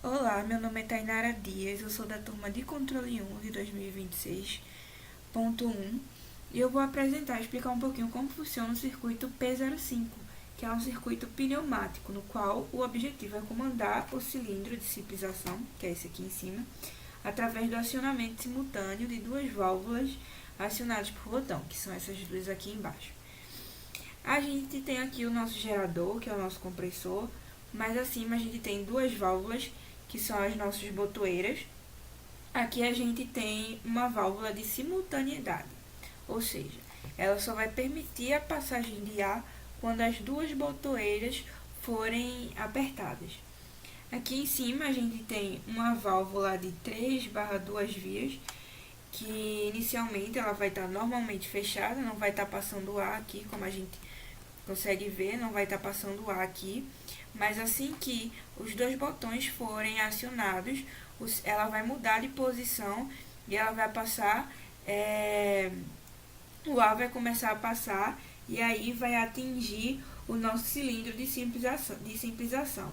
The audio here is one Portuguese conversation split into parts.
Olá, meu nome é Tainara Dias, eu sou da turma de controle 1 de 2026.1 e eu vou apresentar e explicar um pouquinho como funciona o circuito P05, que é um circuito pneumático, no qual o objetivo é comandar o cilindro de simples ação, que é esse aqui em cima, através do acionamento simultâneo de duas válvulas acionadas por botão, que são essas duas aqui embaixo. A gente tem aqui o nosso gerador, que é o nosso compressor, mais acima a gente tem duas válvulas, que são as nossas botoeiras. Aqui a gente tem uma válvula de simultaneidade, ou seja, ela só vai permitir a passagem de ar quando as duas botoeiras forem apertadas. Aqui em cima a gente tem uma válvula de 3/2 vias, que inicialmente ela vai estar normalmente fechada, não vai estar passando ar aqui, como a gente consegue ver, não vai estar passando ar aqui, mas assim que os dois botões forem acionados, ela vai mudar de posição e ela vai passar, o ar vai começar a passar e aí vai atingir o nosso cilindro de simples ação.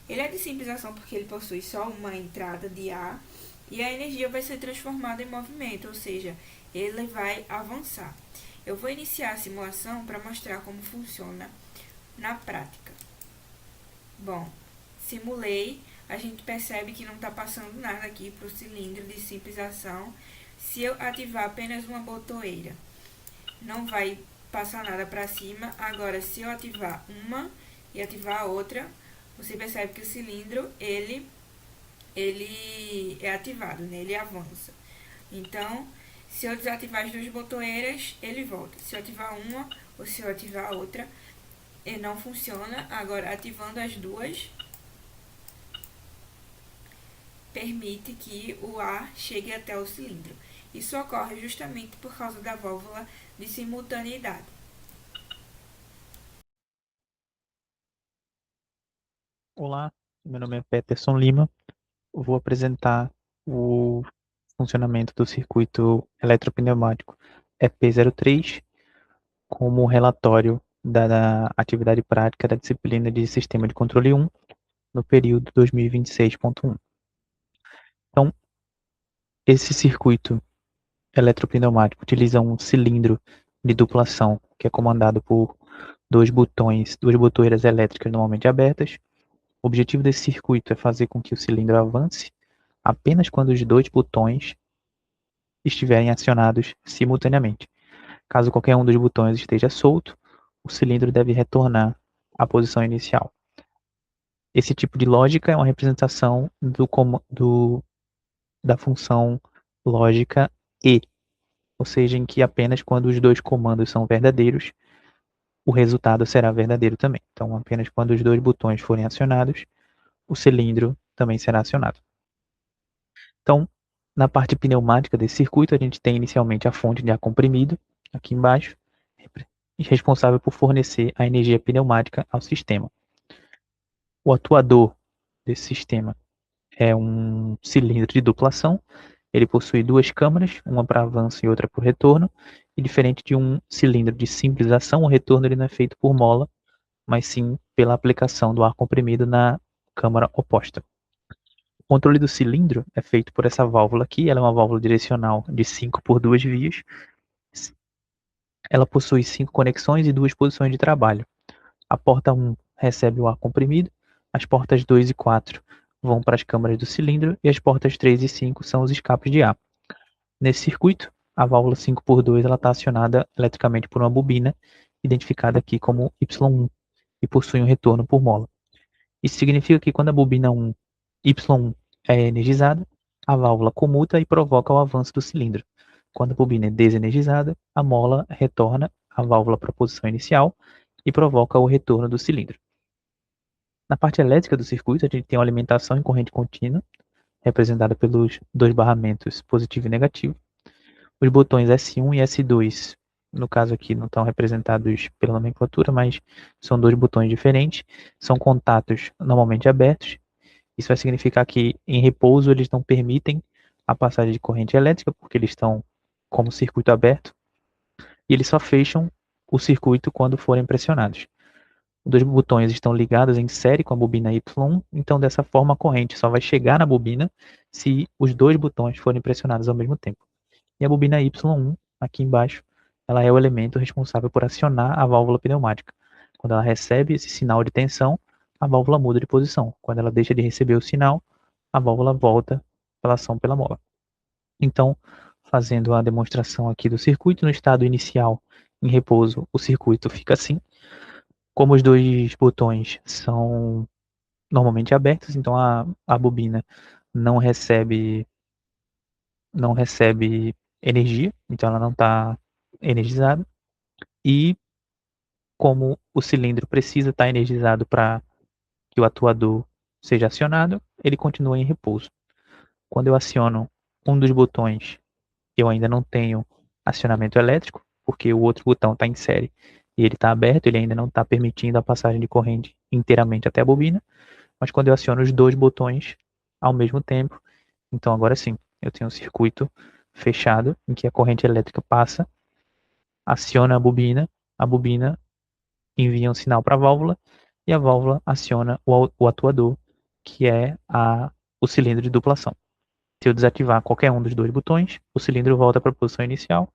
Ele é de simples ação porque ele possui só uma entrada de ar e a energia vai ser transformada em movimento, ou seja, ele vai avançar. Eu vou iniciar a simulação para mostrar como funciona na prática. Bom, simulei, a gente percebe que não está passando nada aqui para o cilindro de simples ação. Se eu ativar apenas uma botoeira, não vai passar nada para cima. Agora, se eu ativar uma e ativar a outra, você percebe que o cilindro, ele é ativado, né? Ele avança. Então, se eu desativar as duas botoeiras, ele volta. Se eu ativar uma ou se eu ativar a outra, ele não funciona. Agora, ativando as duas, permite que o ar chegue até o cilindro. Isso ocorre justamente por causa da válvula de simultaneidade. Olá, meu nome é Peterson Lima. Eu vou apresentar o funcionamento do circuito eletropneumático EP03 como relatório da atividade prática da disciplina de Sistema de Controle 1 no período 2026.1. Então, esse circuito eletropneumático utiliza um cilindro de dupla ação que é comandado por duas botoeiras elétricas normalmente abertas. O objetivo desse circuito é fazer com que o cilindro avance apenas quando os dois botões estiverem acionados simultaneamente. Caso qualquer um dos botões esteja solto, o cilindro deve retornar à posição inicial. Esse tipo de lógica é uma representação da função lógica E, ou seja, em que apenas quando os dois comandos são verdadeiros, o resultado será verdadeiro também. Então, apenas quando os dois botões forem acionados, o cilindro também será acionado. Então, na parte pneumática desse circuito, a gente tem inicialmente a fonte de ar comprimido, aqui embaixo, responsável por fornecer a energia pneumática ao sistema. O atuador desse sistema é um cilindro de duplação. Ele possui duas câmaras, uma para avanço e outra para retorno. E diferente de um cilindro de simples ação, o retorno ele não é feito por mola, mas sim pela aplicação do ar comprimido na câmara oposta. O controle do cilindro é feito por essa válvula aqui. Ela é uma válvula direcional de 5 por 2 vias. Ela possui 5 conexões e 2 posições de trabalho. A porta 1 recebe o ar comprimido, as portas 2 e 4 vão para as câmaras do cilindro e as portas 3 e 5 são os escapes de ar. Nesse circuito, a válvula 5 por 2 está acionada eletricamente por uma bobina, identificada aqui como Y1, e possui um retorno por mola. Isso significa que quando a bobina 1, Y1 é energizada, a válvula comuta e provoca o avanço do cilindro. Quando a bobina é desenergizada, a mola retorna a válvula para a posição inicial e provoca o retorno do cilindro. Na parte elétrica do circuito, a gente tem uma alimentação em corrente contínua, representada pelos dois barramentos positivo e negativo. Os botões S1 e S2, no caso aqui, não estão representados pela nomenclatura, mas são dois botões diferentes. São contatos normalmente abertos. Isso vai significar que em repouso eles não permitem a passagem de corrente elétrica, porque eles estão como circuito aberto, e eles só fecham o circuito quando forem pressionados. Os dois botões estão ligados em série com a bobina Y1, então dessa forma a corrente só vai chegar na bobina se os dois botões forem pressionados ao mesmo tempo. E a bobina Y1, aqui embaixo, ela é o elemento responsável por acionar a válvula pneumática. Quando ela recebe esse sinal de tensão, a válvula muda de posição. Quando ela deixa de receber o sinal, a válvula volta pela ação pela mola. Então, fazendo a demonstração aqui do circuito, no estado inicial, em repouso, o circuito fica assim. Como os dois botões são normalmente abertos, então a bobina não recebe energia, então ela não está energizada. E como o cilindro precisa estar energizado para que o atuador seja acionado, ele continua em repouso. Quando eu aciono um dos botões, eu ainda não tenho acionamento elétrico, porque o outro botão está em série e ele está aberto, ele ainda não está permitindo a passagem de corrente inteiramente até a bobina. Mas quando eu aciono os dois botões ao mesmo tempo, então agora sim, eu tenho um circuito fechado em que a corrente elétrica passa, aciona a bobina envia um sinal para a válvula e a válvula aciona o atuador, que é o cilindro de duplação. Se eu desativar qualquer um dos dois botões, o cilindro volta para a posição inicial.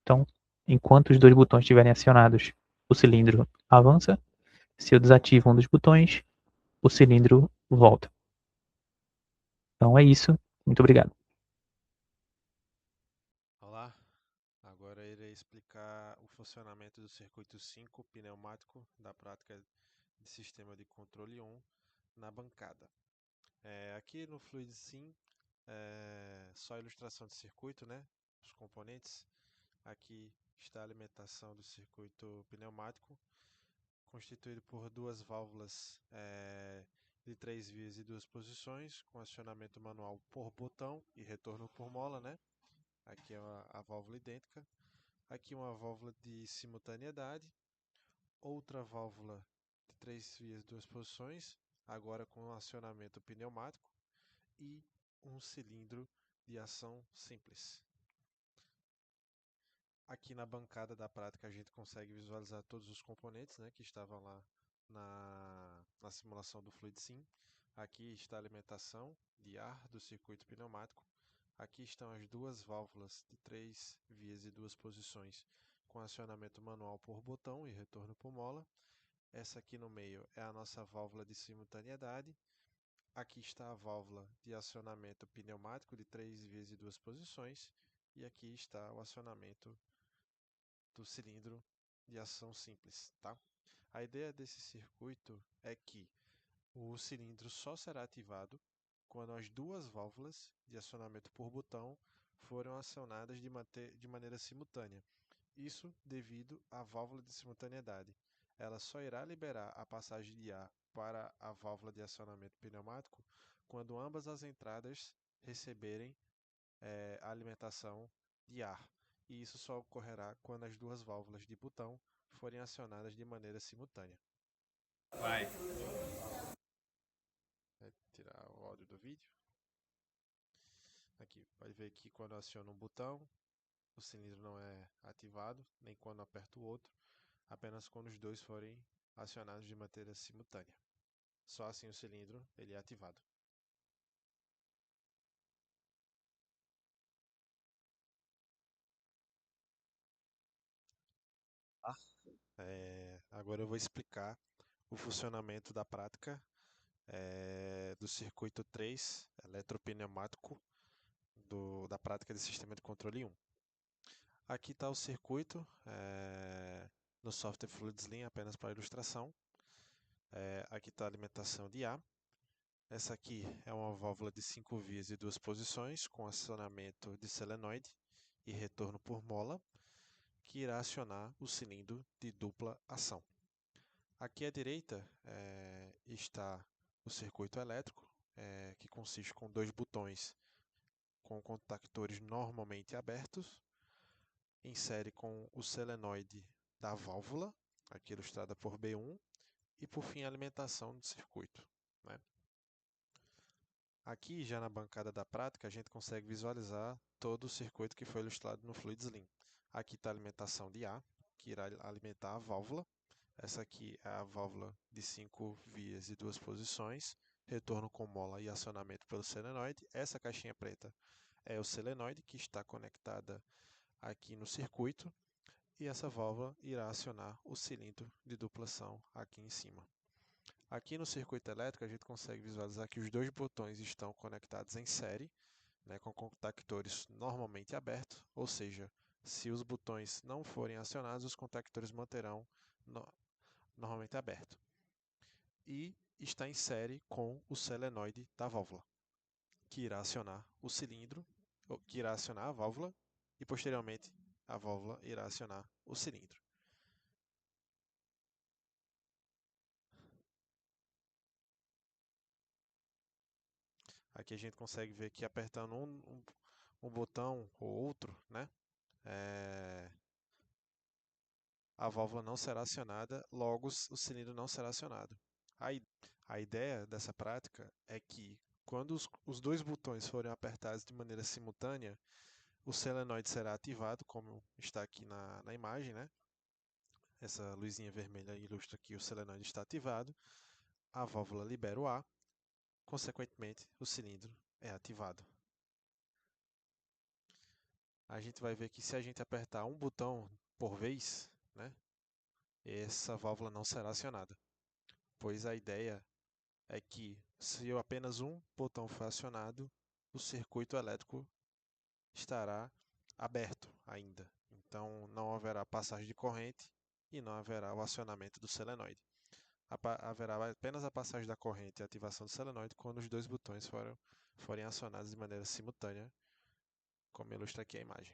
Então, enquanto os dois botões estiverem acionados, o cilindro avança. Se eu desativo um dos botões, o cilindro volta. Então é isso. Muito obrigado. Olá, agora irei explicar o funcionamento do circuito 5 pneumático da prática de sistema de controle 1 na bancada. Aqui no Fluid Sim, só ilustração de circuito, né? Os componentes. Aqui está a alimentação do circuito pneumático, constituído por duas válvulas de 3 vias e 2 posições, com acionamento manual por botão e retorno por mola, né? Aqui é a válvula idêntica. Aqui uma válvula de simultaneidade, outra válvula de 3 vias, 2 posições, agora com acionamento pneumático, e um cilindro de ação simples. Aqui na bancada da prática a gente consegue visualizar todos os componentes, né, que estavam lá na simulação do Fluid Sim. Aqui está a alimentação de ar do circuito pneumático. Aqui estão as duas válvulas de 3 vias e 2 posições com acionamento manual por botão e retorno por mola. Essa aqui no meio é a nossa válvula de simultaneidade. Aqui está a válvula de acionamento pneumático de 3 vias e 2 posições. E aqui está o acionamento do cilindro de ação simples, tá? A ideia desse circuito é que o cilindro só será ativado quando as duas válvulas de acionamento por botão foram acionadas de maneira simultânea. Isso devido à válvula de simultaneidade. Ela só irá liberar a passagem de ar para a válvula de acionamento pneumático quando ambas as entradas receberem a alimentação de ar. E isso só ocorrerá quando as duas válvulas de botão forem acionadas de maneira simultânea. Vai. Vou tirar o áudio do vídeo. Aqui, pode ver que quando eu aciono um botão, o cilindro não é ativado, nem quando aperto o outro, apenas quando os dois forem acionados de maneira simultânea. Só assim o cilindro ele é ativado. Agora eu vou explicar o funcionamento da prática do circuito 3 eletropneumático da prática de sistema de controle 1. Aqui está o circuito no software FluidSlim, apenas para ilustração. Aqui está a alimentação de ar. Essa aqui é uma válvula de 5 vias e 2 posições, com acionamento de solenoide e retorno por mola, que irá acionar o cilindro de dupla ação. Aqui à direita está o circuito elétrico, que consiste com dois botões com contactores normalmente abertos, em série com o solenoide da válvula, aqui ilustrada por B1, e por fim a alimentação do circuito, né? Aqui já na bancada da prática a gente consegue visualizar todo o circuito que foi ilustrado no FluidSlim. Aqui está a alimentação de ar, que irá alimentar a válvula. Essa aqui é a válvula de 5 vias e 2 posições, retorno com mola e acionamento pelo solenoide. Essa caixinha preta é o solenoide que está conectada aqui no circuito, e essa válvula irá acionar o cilindro de duplação aqui em cima. Aqui no circuito elétrico a gente consegue visualizar que os dois botões estão conectados em série, né, com contactores normalmente abertos, ou seja, se os botões não forem acionados, os contactores manterão normalmente aberto. E está em série com o solenoide da válvula, que irá acionar o cilindro, que irá acionar a válvula, e posteriormente a válvula irá acionar o cilindro. Aqui a gente consegue ver que apertando um botão ou outro, né, a válvula não será acionada, logo o cilindro não será acionado. A ideia dessa prática é que, quando os dois botões forem apertados de maneira simultânea, o solenoide será ativado, como está aqui na imagem, né? Essa luzinha vermelha ilustra que o solenoide está ativado, a válvula libera o ar, consequentemente, o cilindro é ativado. A gente vai ver que se a gente apertar um botão por vez, né, essa válvula não será acionada, pois a ideia é que, se apenas um botão for acionado, o circuito elétrico estará aberto ainda. Então, não haverá passagem de corrente e não haverá o acionamento do solenoide. Haverá apenas a passagem da corrente e a ativação do solenoide quando os dois botões forem acionados de maneira simultânea, como ilustra aqui a imagem.